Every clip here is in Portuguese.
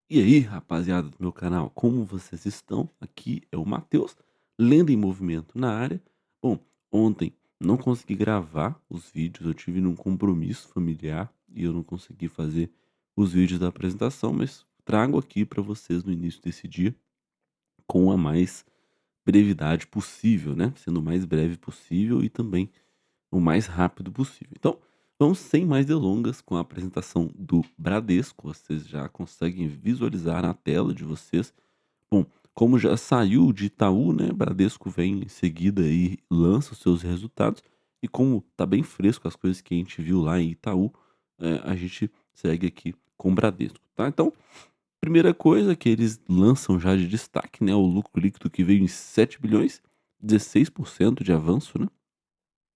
E aí, rapaziada do meu canal, como vocês estão? Aqui é o Matheus, Lenda em Movimento na área. Bom, ontem não consegui gravar os vídeos, eu tive num compromisso familiar e eu não consegui fazer os vídeos da apresentação, mas trago aqui para vocês no início desse dia com a mais brevidade possível, né? Sendo o mais breve possível e também o mais rápido possível. Então, vamos sem mais delongas com a apresentação do Bradesco. Vocês já conseguem visualizar na tela de vocês. Bom, como já saiu de Itaú, né, Bradesco vem em seguida e lança os seus resultados. E como tá bem fresco as coisas que a gente viu lá em Itaú, a gente segue aqui com o Bradesco, tá? Então, primeira coisa que eles lançam já de destaque, né, o lucro líquido que veio em 7 bilhões, 16% de avanço, né?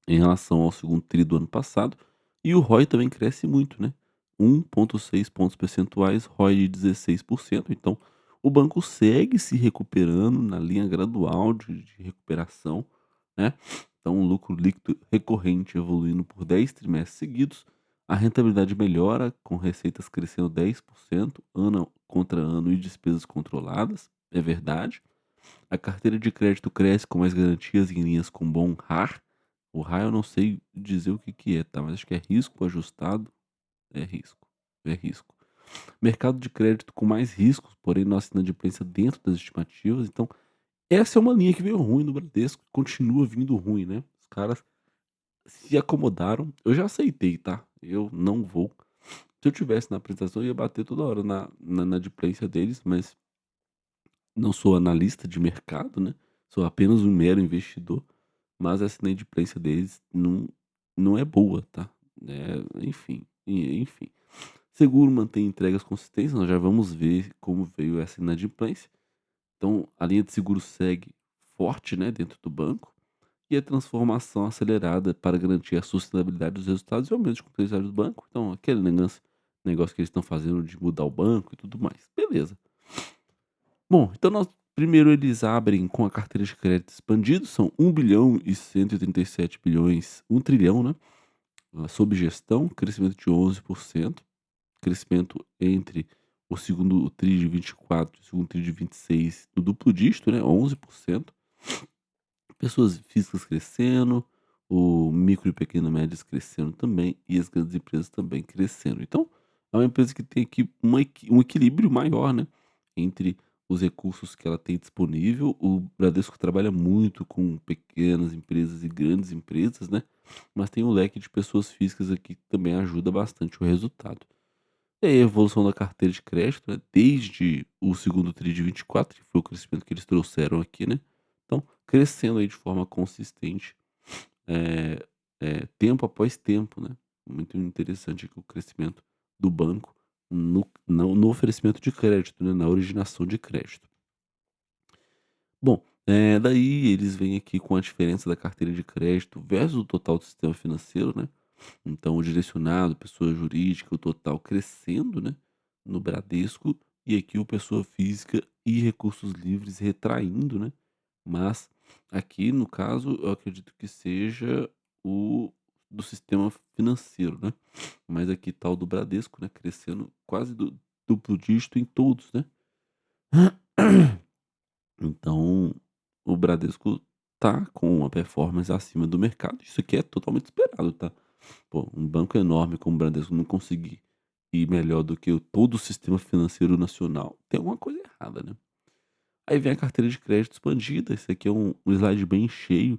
Em relação ao segundo tri do ano passado, e o ROI também cresce muito, né, 1,6 pontos percentuais, ROI de 16%. Então o banco segue se recuperando na linha gradual de recuperação, né. Então o lucro líquido recorrente evoluindo por 10 trimestres seguidos, a rentabilidade melhora com receitas crescendo 10% ano contra ano e despesas controladas, é verdade. A carteira de crédito cresce com mais garantias em linhas com bom RAR. O RAR eu não sei dizer o que que é, tá, mas acho que é risco ajustado, é risco, é risco. Mercado de crédito com mais riscos, porém nossa inadimplência dentro das estimativas, então essa é uma linha que veio ruim no Bradesco, continua vindo ruim, né. Os caras se acomodaram, eu já aceitei, tá, eu não vou se eu tivesse na apresentação eu ia bater toda hora na inadimplência deles, mas não sou analista de mercado, né, sou apenas um mero investidor, mas essa inadimplência deles não é boa, tá, enfim, enfim. Seguro mantém entregas consistentes, nós já vamos ver como veio essa inadimplência. Então a linha de seguro segue forte, né, dentro do banco, e a transformação acelerada para garantir a sustentabilidade dos resultados e o aumento de complexidade do banco. Então aquele negócio que eles estão fazendo de mudar o banco e tudo mais, beleza. Bom, então nós primeiro eles abrem com a carteira de crédito expandido, são 1.137 bilhões, 1 trilhão, né, sob gestão, crescimento de 11%, crescimento entre o segundo tri de 24 e o segundo tri de 26 no duplo dígito, né, 11%. Pessoas físicas crescendo, o micro e pequeno médias crescendo também e as grandes empresas também crescendo. Então, é uma empresa que tem aqui um equilíbrio maior, né, entre os recursos que ela tem disponível. O Bradesco trabalha muito com pequenas empresas e grandes empresas, né, mas tem um leque de pessoas físicas aqui que também ajuda bastante o resultado. E aí a evolução da carteira de crédito, né, desde o segundo tri de 24, que foi o crescimento que eles trouxeram aqui, né, então crescendo aí de forma consistente, eh tempo após tempo, né. Muito interessante aqui o crescimento do banco no oferecimento de crédito, né, na originação de crédito. Bom, daí eles vêm aqui com a diferença da carteira de crédito versus o total do sistema financeiro, né. Então o direcionado, pessoa jurídica, o total crescendo, né, no Bradesco, e aqui o pessoa física e recursos livres retraindo, né. Mas aqui no caso eu acredito que seja o do sistema financeiro, né. Mas aqui tá o do Bradesco, né, crescendo quase duplo dígito em todos, né. Então, o Bradesco tá com uma performance acima do mercado. Isso aqui é totalmente esperado, tá? Pô, um banco enorme como o Bradesco não conseguir ir melhor do que todo o sistema financeiro nacional, tem alguma coisa errada, né? Aí vem a carteira de crédito expandida. Esse aqui é um slide bem cheio,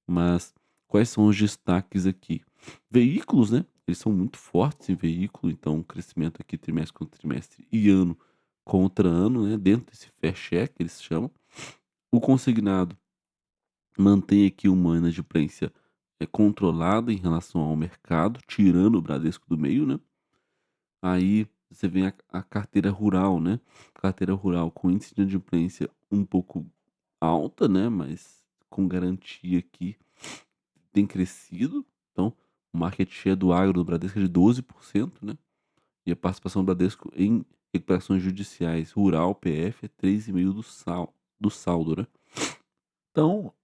mas quais são os destaques aqui? Veículos, né? Eles são muito fortes em veículo, então o crescimento aqui trimestre contra trimestre e ano contra ano, né? Dentro desse fair share que eles chamam. O consignado mantém aqui uma inadimplência controlada em relação ao mercado, tirando o Bradesco do meio, né? Aí você vem a carteira rural, né? Carteira rural com índice de inadimplência um pouco alta, né? Mas com garantia que tem crescido. Então, o market share do agro do Bradesco é de 12%, né? E a participação do Bradesco em recuperações judiciais rural, PF, é 3,5% do saldo, né? Então,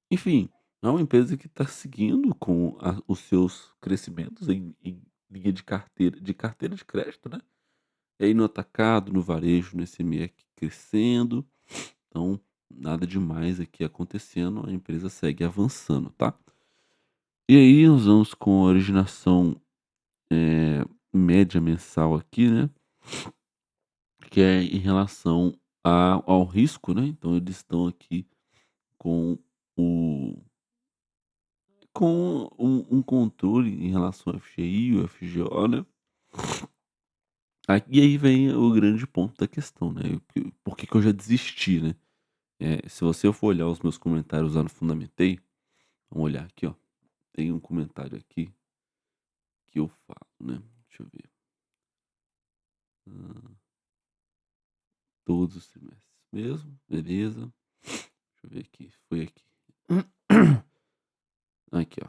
enfim, é uma empresa que está seguindo com os seus crescimentos em linha de carteira de crédito, né? E aí no atacado, no varejo, no SME aqui crescendo, então nada demais aqui acontecendo, a empresa segue avançando, tá. E aí nós vamos com a originação, média mensal aqui, né, que é em relação ao risco, né, então eles estão aqui com o com um controle em relação ao FGI, o FGO, né. E aí vem o grande ponto da questão, né, por que que eu já desisti, né. Se você for olhar os meus comentários lá no Fundamentei, vamos olhar aqui, ó, tem um comentário aqui que eu falo, né, deixa eu ver, hã, todos os trimestres mesmo, beleza, deixa eu ver aqui, foi aqui. Aqui, ó,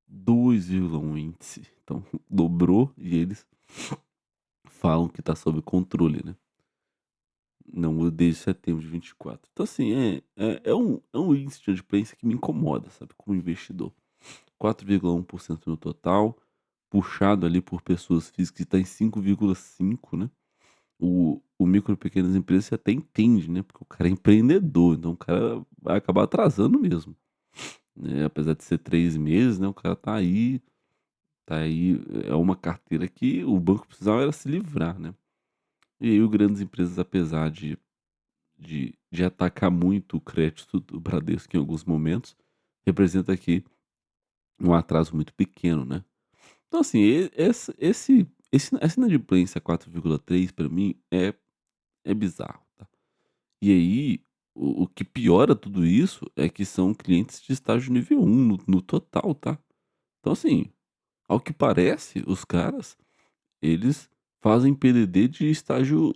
2,1 índice, então dobrou e eles falam que tá sob controle, né. Não muda desde setembro de 24. Então assim, é um índice de inadimplência que me incomoda, sabe, como investidor. 4,1% no total, puxado ali por pessoas físicas que está em 5,5, né. O micro e pequenas empresas você até entende, né, porque o cara é empreendedor, então o cara vai acabar atrasando mesmo, né, apesar de ser 3 meses, né, o cara tá aí, é uma carteira que o banco precisava era se livrar, né. E aí o grandes empresas, apesar de atacar muito o crédito do Bradesco em alguns momentos, representa aqui um atraso muito pequeno, né. Então assim, essa inadimplência 4,3 para mim é bizarro, tá. E aí, o que piora tudo isso é que são clientes de estágio nível 1 no total, tá. Então assim, ao que parece, os caras, eles fazem PDD de estágio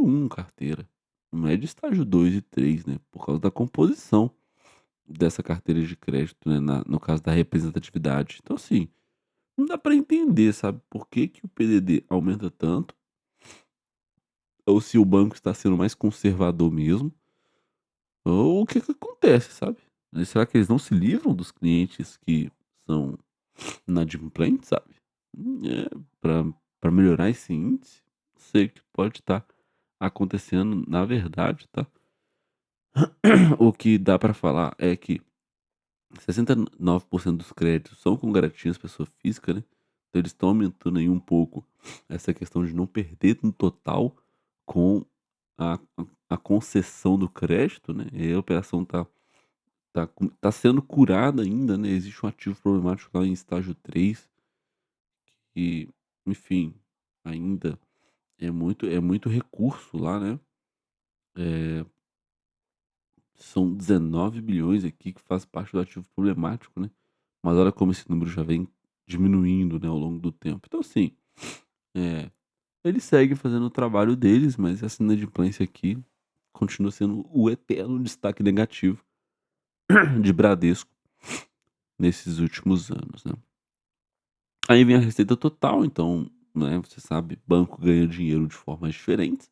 1 carteira, não é de estágio 2 e 3, né, por causa da composição dessa carteira de crédito, né, no caso da representatividade. Então assim, não dá pra entender, sabe, por que que o PDD aumenta tanto, ou se o banco está sendo mais conservador mesmo, ou o que que acontece, sabe. Será que eles não se livram dos clientes que são inadimplentes, sabe. Pra pra melhorar esse índice, não sei o que pode estar acontecendo na verdade, tá. O que dá pra falar é que 69% dos créditos são com garantias pessoa física, né, então eles estão aumentando aí um pouco essa questão de não perder no total com a concessão do crédito, né, e aí a operação tá sendo curada ainda, né, existe um ativo problemático lá em estágio 3 e, enfim, ainda é muito recurso lá, né, eh, são 19 bilhões aqui que faz parte do ativo problemático, né, mas olha como esse número já vem diminuindo, né, ao longo do tempo. Então assim, eh, eles seguem fazendo o trabalho deles, mas essa inadimplência aqui continua sendo o eterno destaque negativo de Bradesco nesses últimos anos, né. Aí vem a receita total, então, né, você sabe, banco ganha dinheiro de formas diferentes.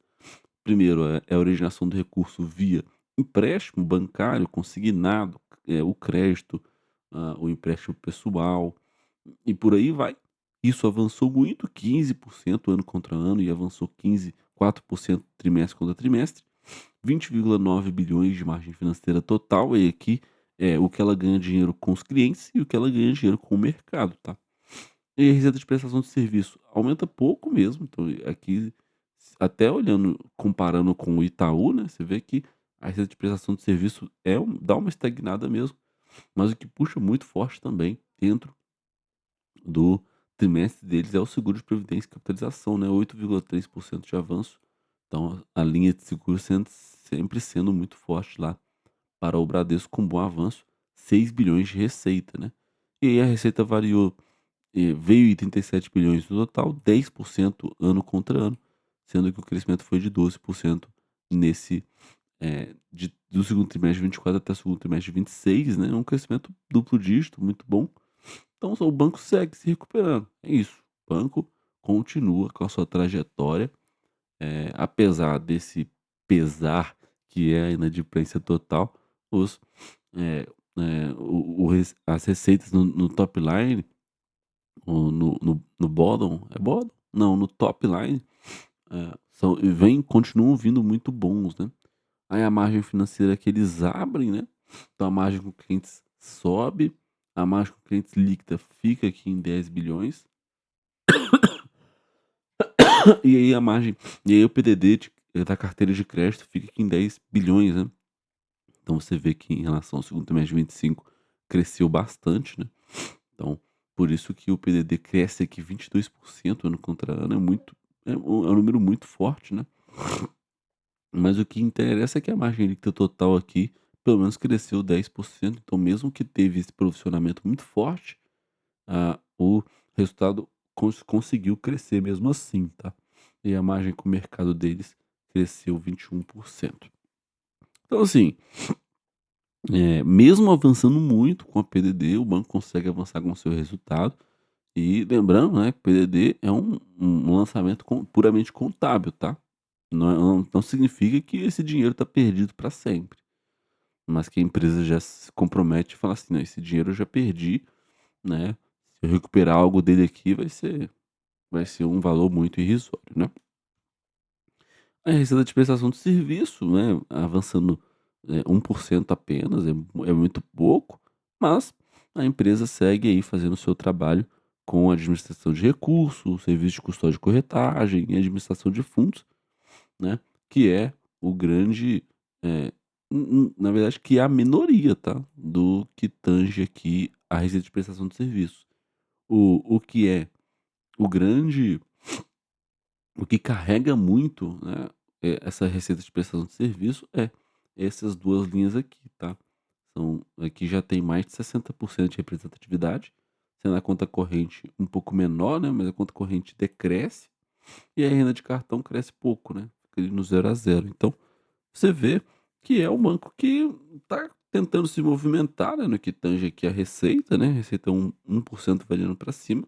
Primeiro é a originação do recurso via empréstimo bancário consignado, o crédito, o empréstimo pessoal e por aí vai. Isso avançou muito, 15% ano contra ano e avançou 4% trimestre contra trimestre, 20,9 bilhões de margem financeira total, e aqui é o que ela ganha dinheiro com os clientes e o que ela ganha dinheiro com o mercado, tá. E a receita de prestação de serviço aumenta pouco mesmo, então aqui, até olhando, comparando com o Itaú, né, você vê que a receita de prestação de serviço dá uma estagnada mesmo, mas o que puxa muito forte também dentro do trimestre deles é o seguro de previdência e capitalização, né, 8,3% de avanço, então a linha de seguro sempre sendo muito forte lá para o Bradesco com bom avanço, 6 bilhões de receita, né. E aí a receita variou, veio em 37 bilhões no total, 10% ano contra ano, sendo que o crescimento foi de 12% nesse, do segundo trimestre de 24 até o segundo trimestre de 26, né, um crescimento duplo dígito, muito bom. Então o banco segue se recuperando, é isso. O banco continua com a sua trajetória, apesar desse pesar que é a inadimplência total, os, eh as receitas no top line, ou no bottom, é bottom? Não, no top line, continuam vindo muito bons, né. Aí a margem financeira que eles abrem, né, então a margem com clientes sobe, a margem com clientes líquida fica aqui em 10 bilhões, e aí a margem e aí o PDD da carteira de crédito fica aqui em 10 bilhões, né. Então você vê que em relação ao segundo trimestre de 25 cresceu bastante, né. Então, por isso que o PDD cresce aqui 22% ano contra ano, é um número muito forte, né. Mas o que interessa é que a margem líquida total aqui, pelo menos cresceu 10%, então mesmo que teve esse posicionamento muito forte, o resultado conseguiu crescer mesmo assim, tá. E a margem com o mercado deles cresceu 21%. Então assim, mesmo avançando muito com a PDD, o banco consegue avançar com o seu resultado. E lembrando, né, que PDD é um lançamento puramente contábil, tá? Não significa que esse dinheiro está perdido para sempre, mas que a empresa já se compromete e fala assim: "Não, esse dinheiro eu já perdi, né, se eu recuperar algo dele aqui vai ser um valor muito irrisório", né. A receita de prestação de serviço, né, avançando, 1% apenas, é muito pouco, mas a empresa segue aí fazendo o seu trabalho com administração de recursos, serviço de custódia e corretagem e administração de fundos, né, que é o grande, eh, na verdade que é a minoria, tá, do que tange aqui a receita de prestação de serviço. O que é o grande o que carrega muito, né, essa receita de prestação de serviço é essas 2 linhas aqui, tá. Aqui já tem mais de 60% de representatividade, sendo a conta corrente um pouco menor, né, mas a conta corrente decresce e a renda de cartão cresce pouco, né, fica ali no zero a zero. Então, você vê que é um banco que está tentando se movimentar, né, no que tange aqui a receita, né, receita 1% variando para cima,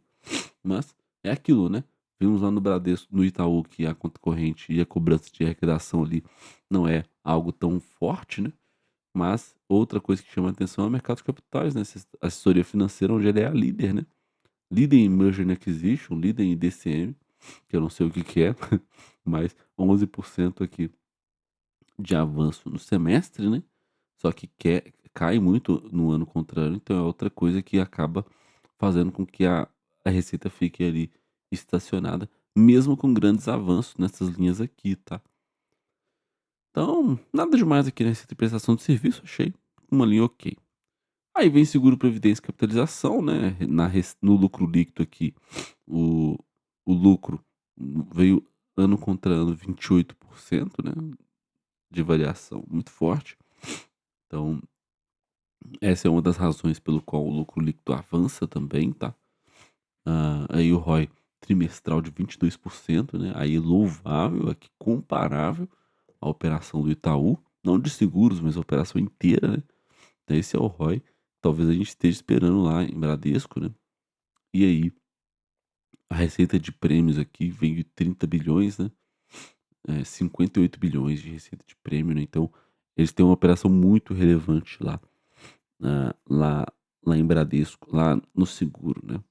mas é aquilo, né, vimos lá no Bradesco, no Itaú, que a conta corrente e a cobrança de arrecadação ali não é algo tão forte, né, mas outra coisa que chama a atenção é o mercado de capitais, né, assessoria financeira onde ele é a líder, né, líder em merger and acquisition, líder em DCM, que eu não sei o que que é, mas 11% aqui de avanço no semestre, né, só que cai muito no ano contra ano, então é outra coisa que acaba fazendo com que a receita fique ali estacionada, mesmo com grandes avanços nessas linhas aqui, tá. Então, nada demais aqui nessa prestação de serviço, achei uma linha ok. Aí vem seguro previdência e capitalização, né, no lucro líquido aqui, o o lucro veio ano contra ano 28%, né, de variação muito forte. Então, essa é uma das razões pelo qual o lucro líquido avança também, tá. Aí o ROI trimestral de 22%, né, aí louvável, aqui comparável à operação do Itaú, não de seguros, mas a operação inteira, né. Então esse é o ROI, talvez a gente esteja esperando lá em Bradesco, né. E aí, a receita de prêmios aqui vem de 30 bilhões, né, 58 bilhões de receita de prêmio, né, então eles têm uma operação muito relevante lá, na lá lá em Bradesco, lá no seguro, né.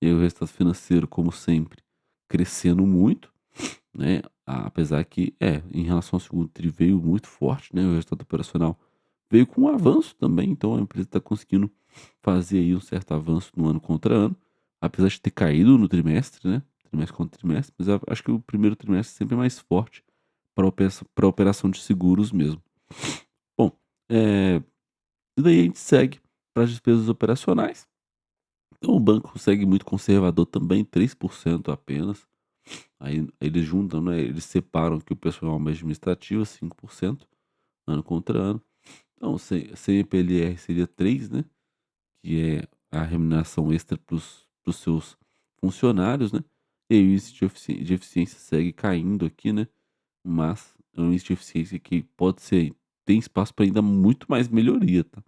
E aí o resultado financeiro, como sempre, crescendo muito, né, apesar que em relação ao segundo tri veio muito forte, né, o resultado operacional veio com um avanço também, então a empresa está conseguindo fazer aí um certo avanço no ano contra ano, apesar de ter caído no trimestre, né, trimestre contra trimestre, mas acho que o primeiro trimestre sempre é mais forte para operação de seguros mesmo. Bom, e daí a gente segue para as despesas operacionais, então o banco segue muito conservador também, 3% apenas. Aí eles juntam, né, eles separam aqui o pessoal mais administrativo, 5% ano contra ano. Então CPLR seria 3, né, que é a remuneração extra para os seus funcionários, né, e aí o índice de eficiência segue caindo aqui, né, mas é um índice de eficiência que tem espaço para ainda muito mais melhoria, tá.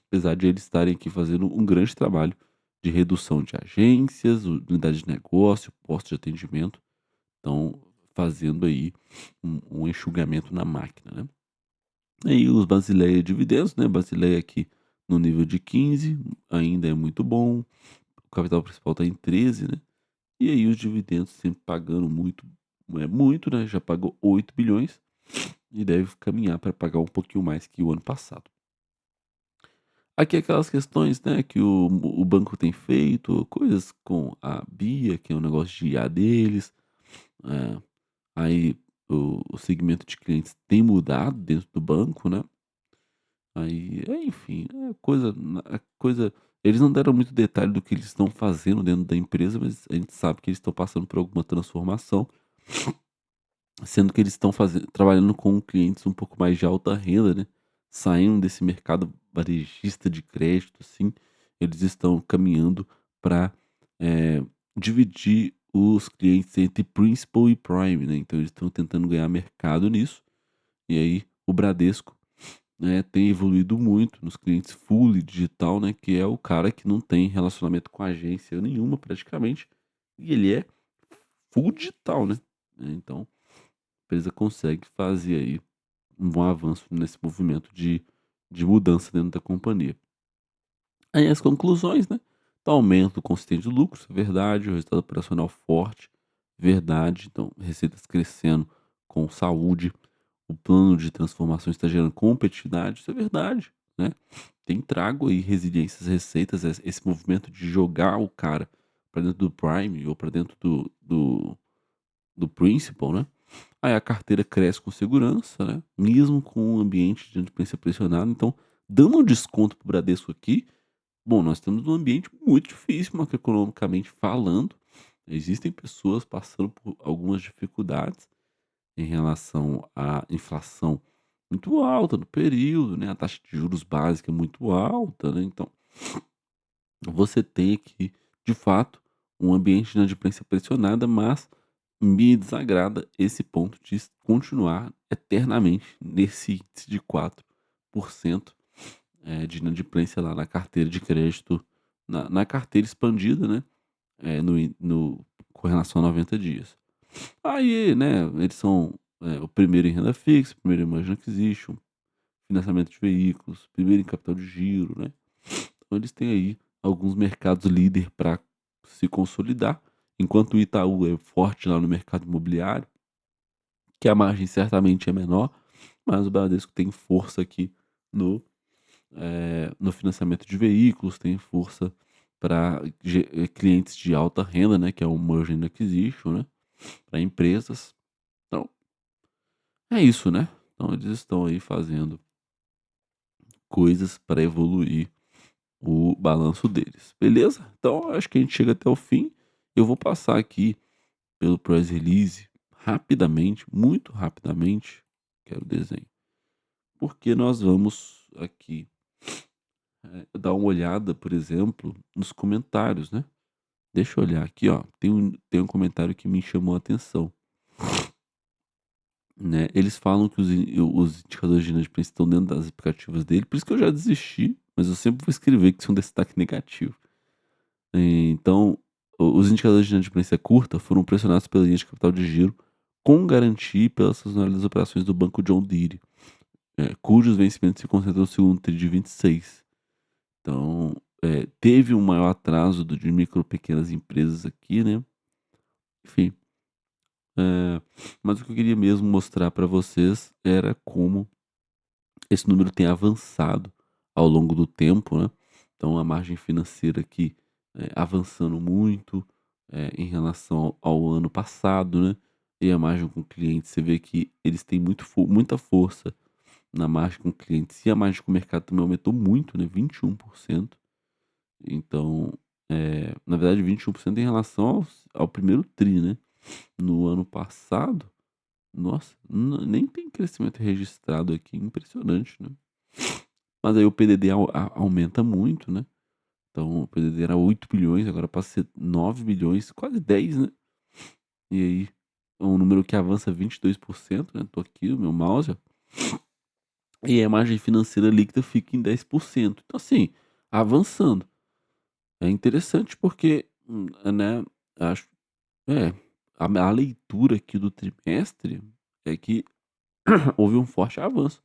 Apesar de eles estarem aqui fazendo um grande trabalho de redução de agências, unidade de negócio, postos de atendimento, estão fazendo aí um enxugamento na máquina, né. Aí os Basileia dividendos, né, Basileia aqui no nível de 15 ainda é muito bom, o capital principal está em 13, né, e aí os dividendos sempre pagando muito é muito, né, já pagou 8 bilhões e deve caminhar para pagar um pouquinho mais que o ano passado. Aqui aquelas questões, né, que o banco tem feito, coisas com a Bia, que é um negócio de IA deles, eh, aí o segmento de clientes tem mudado dentro do banco, né, aí, enfim, coisa eles não deram muito detalhe do que eles estão fazendo dentro da empresa, mas a gente sabe que eles estão passando por alguma transformação, sendo que eles estão trabalhando com clientes um pouco mais de alta renda, né, saindo desse mercado varejista de crédito, assim, eles estão caminhando para dividir os clientes entre principal e prime, né, então eles estão tentando ganhar mercado nisso, e aí o Bradesco, né, tem evoluído muito nos clientes fully digital, né, que é o cara que não tem relacionamento com agência nenhuma praticamente, e ele é full digital, né, então a empresa consegue fazer aí um bom avanço nesse movimento de mudança dentro da companhia. Aí as conclusões, né? Então, aumento consistente de lucros, verdade. O resultado operacional forte, verdade. Então, receitas crescendo com saúde. O plano de transformação está gerando competitividade, isso é verdade, né? Tem trago aí resiliências, receitas, esse movimento de jogar o cara para dentro do Prime ou para dentro do Principal, né? Aí a carteira cresce com segurança, né, mesmo com o ambiente de inadimplência pressionado. Então, dando um desconto para o Bradesco aqui, bom, nós temos um ambiente muito difícil macroeconomicamente falando. Existem pessoas passando por algumas dificuldades em relação à inflação muito alta no período, né, a taxa de juros básica é muito alta, né, então você tem aqui, de fato, um ambiente de inadimplência pressionada, mas me desagrada esse ponto de continuar eternamente nesse índice de 4%, de inadimplência lá na carteira de crédito, na carteira expandida, né, com relação a 90 dias. Aí, né, eles são, o primeiro em renda fixa, o primeiro em margin acquisition, financiamento de veículos, primeiro em capital de giro, né. Então eles têm aí alguns mercados líder para se consolidar, enquanto o Itaú é forte lá no mercado imobiliário, que a margem certamente é menor, mas o Bradesco tem força aqui no, no financiamento de veículos, tem força para clientes de alta renda, né, que é o Merging and Acquisition, né, para empresas. Então, é isso, né. Então eles estão aí fazendo coisas para evoluir o balanço deles, beleza? Então acho que a gente chega até o fim. Eu vou passar aqui pelo press release rapidamente, muito rapidamente, quero o desenho, porque nós vamos aqui dar uma olhada, por exemplo, nos comentários, né? Deixa eu olhar aqui, ó. Tem um comentário que me chamou a atenção, né? Eles falam que os indicadores de inadimplência estão dentro das expectativas dele, por isso que eu já desisti, mas eu sempre vou escrever que isso é um destaque negativo. Então, os indicadores de inadimplência curta foram pressionados pela linha de capital de giro com garantia pela sazonalidade das operações do Banco John Deere, cujos vencimentos se concentram no segundo TRI de 26. Então, teve um maior atraso de micro pequenas empresas aqui, né? Enfim, eh, mas o que eu queria mesmo mostrar para vocês era como esse número tem avançado ao longo do tempo, né? Então a margem financeira aqui, avançando muito, em relação ao ano passado, né? E a margem com clientes, você vê que eles têm muita força na margem com clientes e a margem com o mercado também aumentou muito, né? 21%. Então, na verdade 21% em relação ao primeiro tri, né? No ano passado, nossa, nem tem crescimento registrado aqui, impressionante, né? Mas aí o PDD aumenta muito, né, então o PDD era 8 bilhões, agora passa a ser 9 bilhões, quase 10, né. E aí, é um número que avança 22%, né, tô aqui o meu mouse, ó, e a margem financeira líquida fica em 10%. Então assim, avançando. É interessante porque, né, acho é, a leitura aqui do trimestre é que houve um forte avanço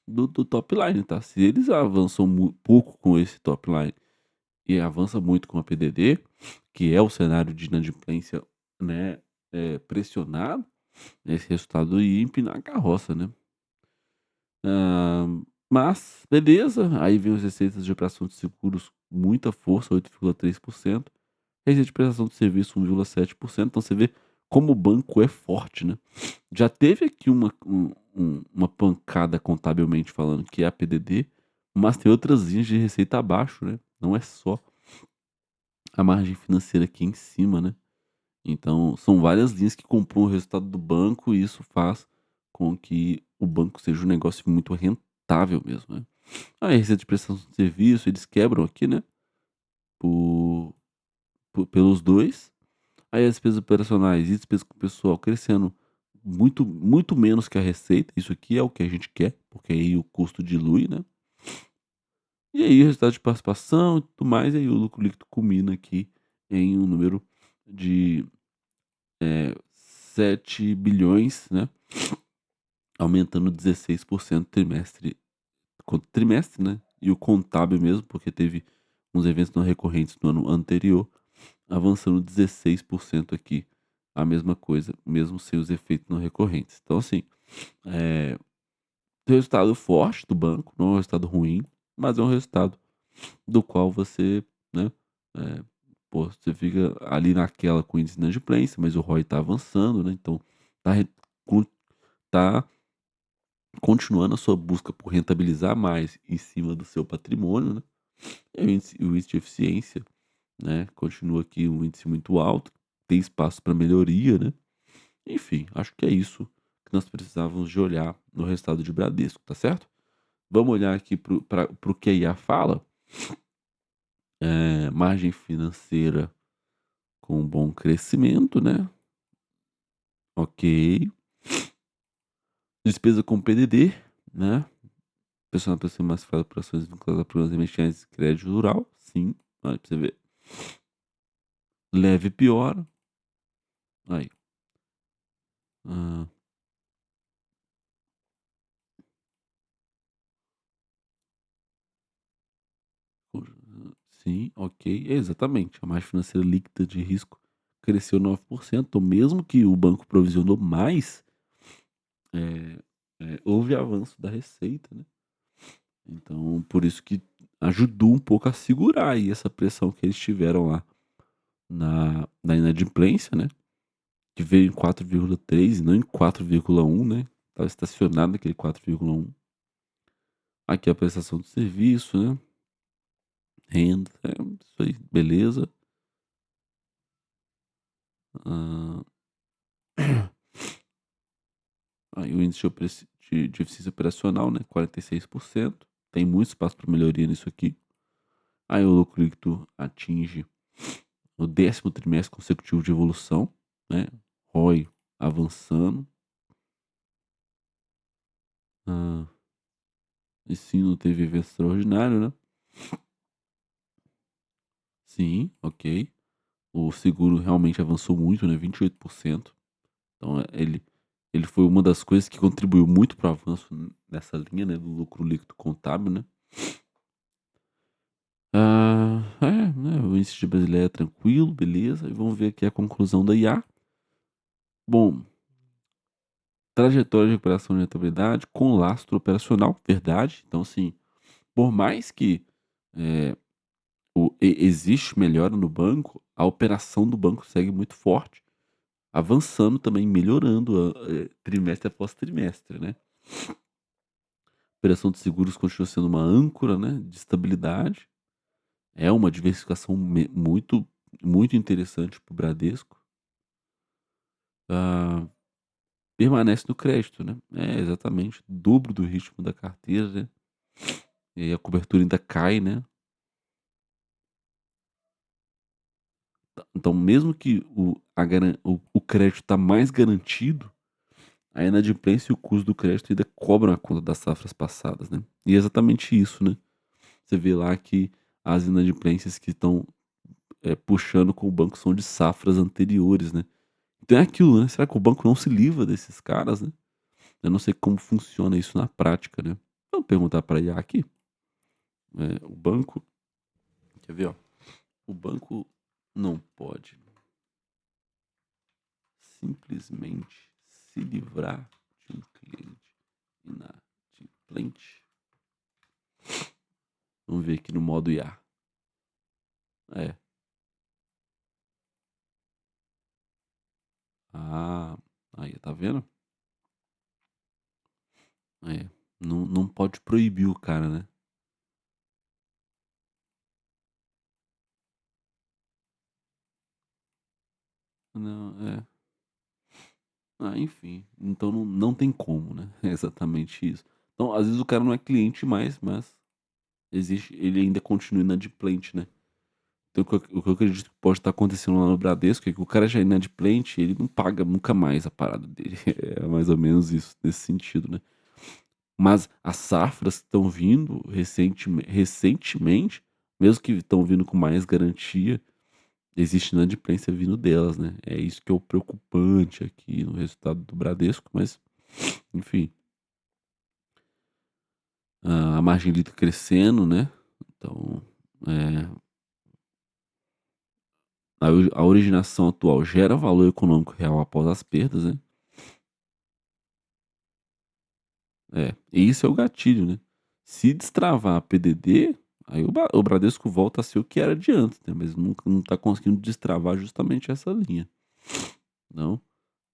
do top line, tá. Se eles avançam pouco com esse top line e avança muito com a PDD, que é o cenário de inadimplência, né, pressionado, Esse resultado ia empinar a carroça, né. Hã, mas beleza, aí vem as receitas de operação de seguros, muita força, 8,3%. Receita de prestação de serviço, 1,7%. Então você vê como o banco é forte, né. Já teve aqui uma pancada contabilmente falando, que é a PDD, mas tem outras linhas de receita abaixo, né. Não é só a margem financeira aqui em cima, né. Então são várias linhas que compõem o resultado do banco e isso faz com que o banco seja um negócio muito rentável mesmo, né. A receita de prestação de serviço, eles quebram aqui, né, por pelos 2. Aí as despesas operacionais e despesas com o pessoal crescendo muito menos que a receita, isso aqui é o que a gente quer, porque aí o custo dilui, né. E aí o resultado de participação e tudo mais, e aí o lucro líquido culmina aqui em um número de, 7 bilhões, né, aumentando 16% trimestre contra trimestre, né, e o contábil mesmo, porque teve uns eventos não recorrentes no ano anterior, avançando 16% aqui, a mesma coisa, mesmo sem os efeitos não recorrentes. Então assim, eh, resultado forte do banco, não é um resultado ruim, mas é um resultado do qual você, né, eh, pô, você fica ali naquela com o índice de inadimplência, mas o ROI tá avançando, né, então tá re con tá continuando a sua busca por rentabilizar mais em cima do seu patrimônio, né, e o índice de eficiência, né, continua aqui um índice muito alto, tem espaço para melhoria, né. Enfim, acho que é isso que nós precisávamos de olhar no resultado de Bradesco, tá certo? Vamos olhar aqui para o que a IA fala? Margem financeira com bom crescimento, né, ok. Despesa com PDD, né, pessoa mais fala por ações vinculadas a programas emergentes de crédito rural, sim, olha pra você ver. Leve piora, aí. Hã, sim, ok, exatamente. A margem financeira líquida de risco cresceu 9%, então mesmo que o banco provisionou mais, eh houve avanço da receita, né. Então, por isso que ajudou um pouco a segurar aí essa pressão que eles tiveram lá na inadimplência, né, que veio em 4,3 e não em 4,1, né, estava estacionado naquele 4,1. Aqui a prestação de serviço, né, renda, isso aí, beleza. Hã, aí o índice de eficiência operacional, né, 46%, tem muito espaço para melhoria nisso aqui. Aí o lucro líquido atinge o 10º trimestre consecutivo de evolução, né, ROI avançando. Hã, e sim, não teve evento extraordinário, né. Sim, ok. O seguro realmente avançou muito, né, 28%. Então, ele foi uma das coisas que contribuiu muito para o avanço nessa linha, né, do lucro líquido contábil, né. Né, o índice de Basileia é tranquilo, beleza, e vamos ver aqui a conclusão da IA. Bom, trajetória de recuperação de rentabilidade com lastro operacional, verdade. Então, assim, por mais que, eh, existe melhora no banco, a operação do banco segue muito forte, avançando também, melhorando, trimestre após trimestre, né. Operação de seguros continua sendo uma âncora, né, de estabilidade, é uma diversificação muito interessante para o Bradesco. Ah, permanece no crédito, né. É, exatamente, dobro do ritmo da carteira, né, e aí a cobertura ainda cai, né. Então mesmo que o crédito está mais garantido, a inadimplência e o custo do crédito ainda cobram a conta das safras passadas, né. E é exatamente isso, né. Você vê lá que as inadimplências que estão, puxando com o banco são de safras anteriores, né. Então é aquilo, né, será que o banco não se livra desses caras, né? Eu não sei como funciona isso na prática, né. Vamos perguntar pra IA aqui, o banco quer ver, ó, o banco não pode simplesmente se livrar de um cliente inadimplente. Vamos ver aqui no modo IA. É. Ah, aí, tá vendo? É. Não pode proibir o cara, né? Não, é. Ah, enfim. Então não tem como, né? É exatamente isso. Então, às vezes o cara não é cliente mais, mas existe, ele ainda continua inadimplente, né? Então, o que eu acredito que pode estar acontecendo lá no Bradesco é que o cara já é inadimplente, ele não paga nunca mais a parada dele. É mais ou menos isso, nesse sentido, né? Mas as safras que estão vindo recentemente, mesmo que estão vindo com mais garantia, existe inadimplência vindo delas, né? É isso que é o preocupante aqui no resultado do Bradesco, mas, enfim, a margem líquida crescendo, né? Então, é, a originação atual gera valor econômico real após as perdas, né? E isso é o gatilho, né? Se destravar a PDD, aí o Bradesco volta a ser o que era de antes, né? Mas nunca não tá conseguindo destravar justamente essa linha, não?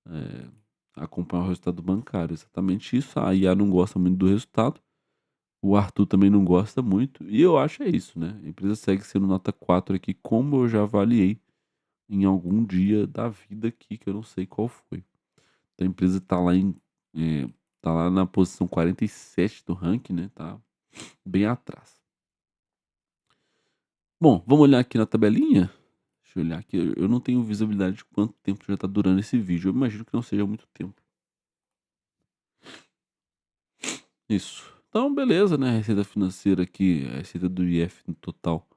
É, acompanhar o resultado bancário, exatamente isso. A IA não gosta muito do resultado, o Arthur também não gosta muito, e eu acho é isso, né? A empresa segue sendo nota 4 aqui, como eu já avaliei em algum dia da vida aqui, que eu não sei qual foi. Então a empresa tá lá eh, tá lá na posição 47 do ranking, né? Tá bem atrás. Bom, vamos olhar aqui na tabelinha? Deixa eu olhar aqui, eu não tenho visibilidade de quanto tempo já tá durando esse vídeo, eu imagino que não seja muito tempo. Isso. Então beleza, né, a receita financeira aqui, a receita do IF no total,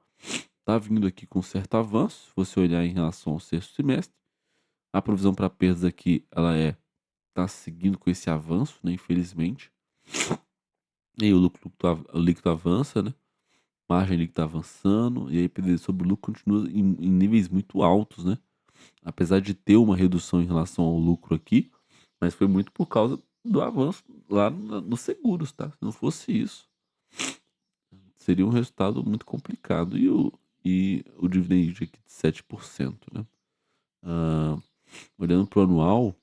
tá vindo aqui com certo avanço, se você olhar em relação ao sexto trimestre. A provisão para perdas aqui, ela tá seguindo com esse avanço, né, infelizmente. E aí o líquido avança, né, margem líquida avançando, e aí PDD sobre lucro continua em níveis muito altos, né. Apesar de ter uma redução em relação ao lucro aqui, mas foi muito por causa do avanço lá nos seguros, tá? Se não fosse isso, seria um resultado muito complicado. E o dividend yield aqui de 7%, né? Ah, olhando para o anual,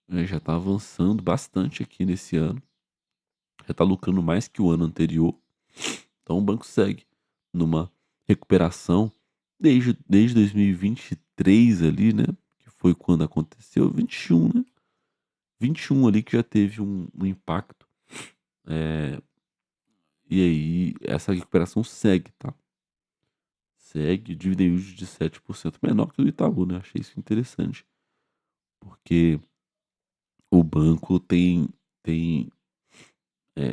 já está avançando bastante aqui nesse ano, já está lucrando mais que o ano anterior. Então o banco segue numa recuperação desde 2023 ali, né? Que foi quando aconteceu, 21, né? 21 ali que já teve um impacto. É, e aí, essa recuperação segue, tá? Segue, dividend yield de 7%, menor que o do Itaú, né? Achei isso interessante, porque o banco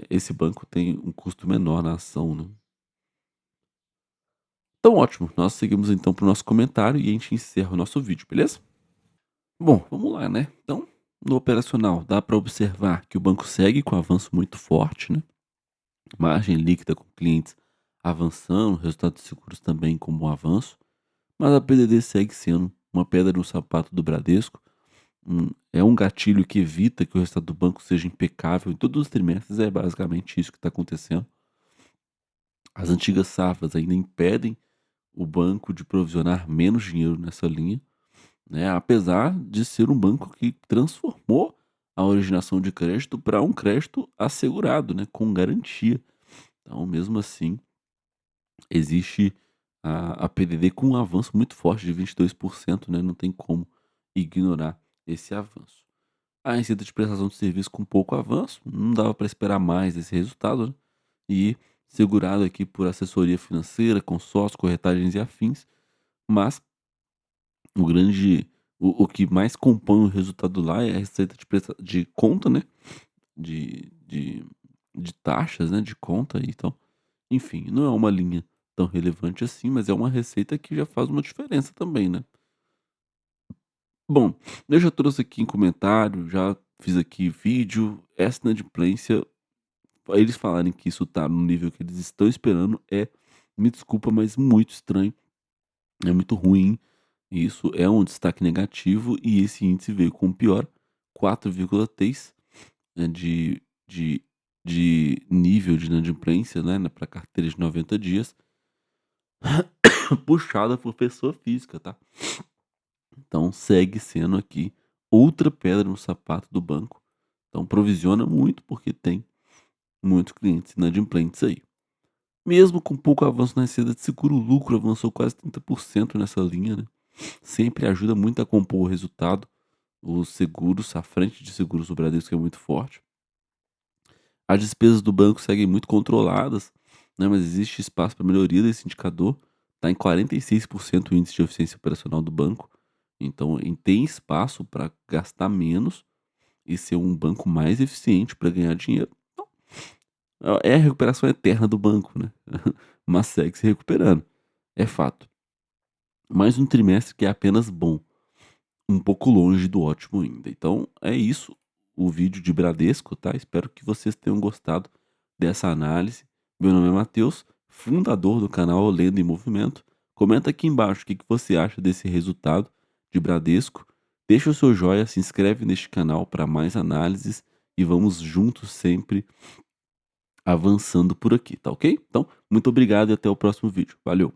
esse banco tem um custo menor na ação, né? Então, ótimo. Nós seguimos então para o nosso comentário e a gente encerra o nosso vídeo, beleza? Bom, vamos lá, né? Então, no operacional, dá para observar que o banco segue com avanço muito forte, né? Margem líquida com clientes avançando, resultados seguros também como um avanço, mas a PDD segue sendo uma pedra no sapato do Bradesco. É um gatilho que evita que o resultado do banco seja impecável em todos os trimestres, é basicamente isso que está acontecendo. As antigas safras ainda impedem o banco de provisionar menos dinheiro nessa linha, né? Apesar de ser um banco que transformou a originação de crédito para um crédito assegurado, né? Com garantia. Então, mesmo assim, existe a PDD com um avanço muito forte de 22%, né, não tem como ignorar esse avanço. A receita de prestação de serviço com pouco avanço, não dava para esperar mais esse resultado, né, e segurado aqui por assessoria financeira, consórcios, corretagens e afins, mas o grande o que mais compõe o resultado lá é a receita de conta, né, de de de taxas, né, de conta, então enfim, não é uma linha tão relevante assim, mas é uma receita que já faz uma diferença também, né. Bom, eu já trouxe aqui em comentário, já fiz aqui vídeo, essa inadimplência, eles falarem que isso tá no nível que eles estão esperando me desculpa, mas muito estranho, é muito ruim, e isso é um destaque negativo e esse índice veio com o pior, 4,3, né, de nível de inadimplência, né, para carteira de 90 dias, puxada por pessoa física, tá? Então segue sendo aqui outra pedra no sapato do banco. Então provisiona muito porque tem muitos clientes inadimplentes aí. Mesmo com pouco avanço na receita de seguro, o lucro avançou quase 30% nessa linha, né? Sempre ajuda muito a compor o resultado. Os seguros, a frente de seguros do Bradesco é muito forte. As despesas do banco seguem muito controladas, né? Mas existe espaço para melhoria desse indicador. Está em 46% o índice de eficiência operacional do banco. Então, tem espaço para gastar menos e ser um banco mais eficiente para ganhar dinheiro. Então, é a recuperação eterna do banco, né? Mas segue se recuperando. É fato. Mais um trimestre que é apenas bom, um pouco longe do ótimo ainda. Então é isso, o vídeo de Bradesco, tá? Espero que vocês tenham gostado dessa análise. Meu nome é Matheus, fundador do canal Lenda em Movimento. Comenta aqui embaixo o que você acha desse resultado de Bradesco. Deixa o seu joinha, se inscreve neste canal para mais análises e vamos juntos sempre avançando por aqui, tá ok? Então, muito obrigado e até o próximo vídeo. Valeu!